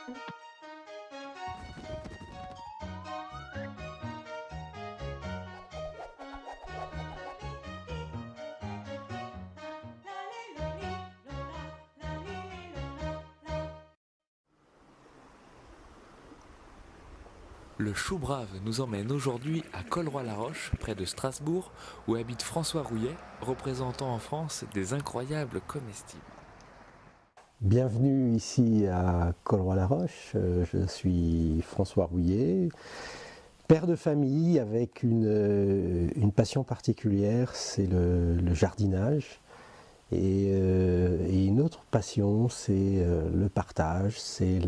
Le Chou Brave nous emmène aujourd'hui à Colroy-la-Roche, près de Strasbourg, où habite François Rouillet, représentant en France des incroyables comestibles. Bienvenue ici à Colroy-la-Roche, je suis François Rouillet, père de famille avec une passion particulière, c'est le jardinage. Et une autre passion, c'est le partage, c'est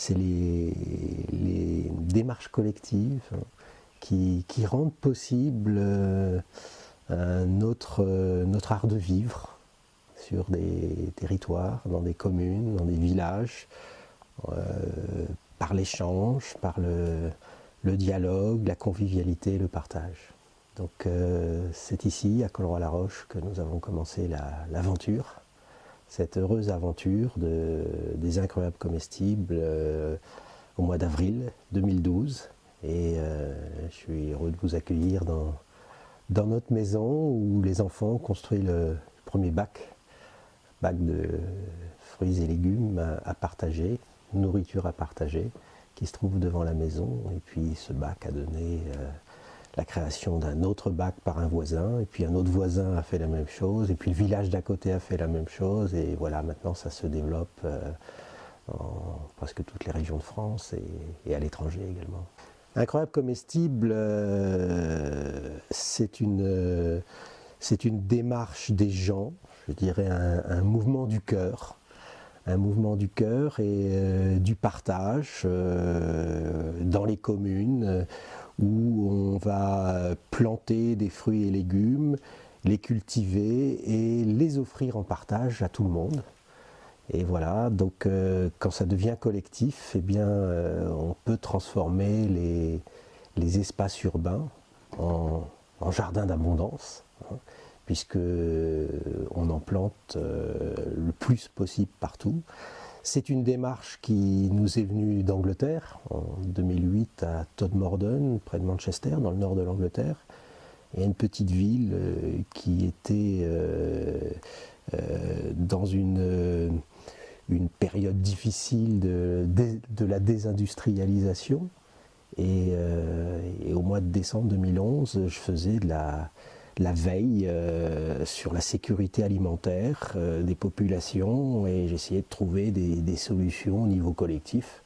les démarches collectives qui rendent possible notre art de vivre sur des territoires, dans des communes, dans des villages, par l'échange, par le dialogue, la convivialité, le partage. Donc c'est ici, à Colroy-la-Roche, que nous avons commencé l'aventure, cette heureuse aventure des incroyables comestibles au mois d'avril 2012. Et je suis heureux de vous accueillir dans notre maison où les enfants ont construit le premier bac de fruits et légumes à partager, nourriture à partager, qui se trouve devant la maison. Et puis ce bac a donné la création d'un autre bac par un voisin, et puis un autre voisin a fait la même chose, et puis le village d'à côté a fait la même chose, et voilà, maintenant ça se développe dans presque toutes les régions de France et à l'étranger également. Incroyable comestible, c'est une démarche des gens, je dirais un mouvement du cœur. Un mouvement du cœur et du partage dans les communes où on va planter des fruits et légumes, les cultiver et les offrir en partage à tout le monde. Et voilà, donc quand ça devient collectif, eh bien, on peut transformer les espaces urbains en jardins d'abondance, hein, puisque on en plante le plus possible partout. C'est une démarche qui nous est venue d'Angleterre, en 2008 à Todmorden, près de Manchester, dans le nord de l'Angleterre. Il y a une petite ville qui était dans une période difficile de la désindustrialisation. Et au mois de décembre 2011, je faisais de la veille sur la sécurité alimentaire des populations et j'essayais de trouver des solutions au niveau collectif.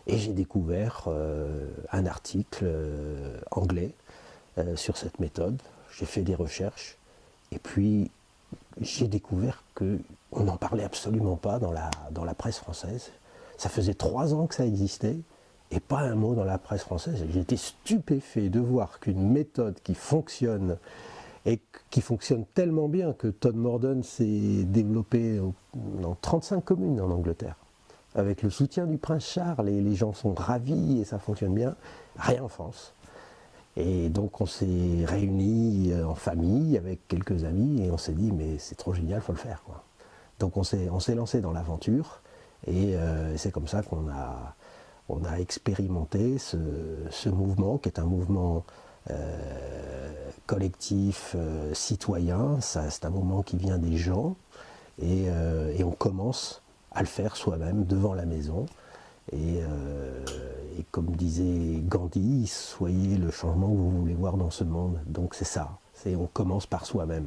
Et j'ai découvert un article anglais sur cette méthode. J'ai fait des recherches et puis j'ai découvert qu'on n'en parlait absolument pas dans la presse française. Ça faisait 3 ans que ça existait et pas un mot dans la presse française. J'étais stupéfait de voir qu'une méthode qui fonctionne et qui fonctionne tellement bien que Todmorden s'est développé dans 35 communes en Angleterre. Avec le soutien du prince Charles, et les gens sont ravis et ça fonctionne bien, rien en France. Et donc on s'est réunis en famille avec quelques amis et on s'est dit mais c'est trop génial, il faut le faire, quoi. Donc on s'est lancé dans l'aventure et c'est comme ça qu'on a expérimenté ce mouvement qui est un mouvement collectif, citoyen. C'est un mouvement qui vient des gens et on commence à le faire soi-même devant la maison. Et comme disait Gandhi, soyez le changement que vous voulez voir dans ce monde. Donc c'est ça, on commence par soi-même.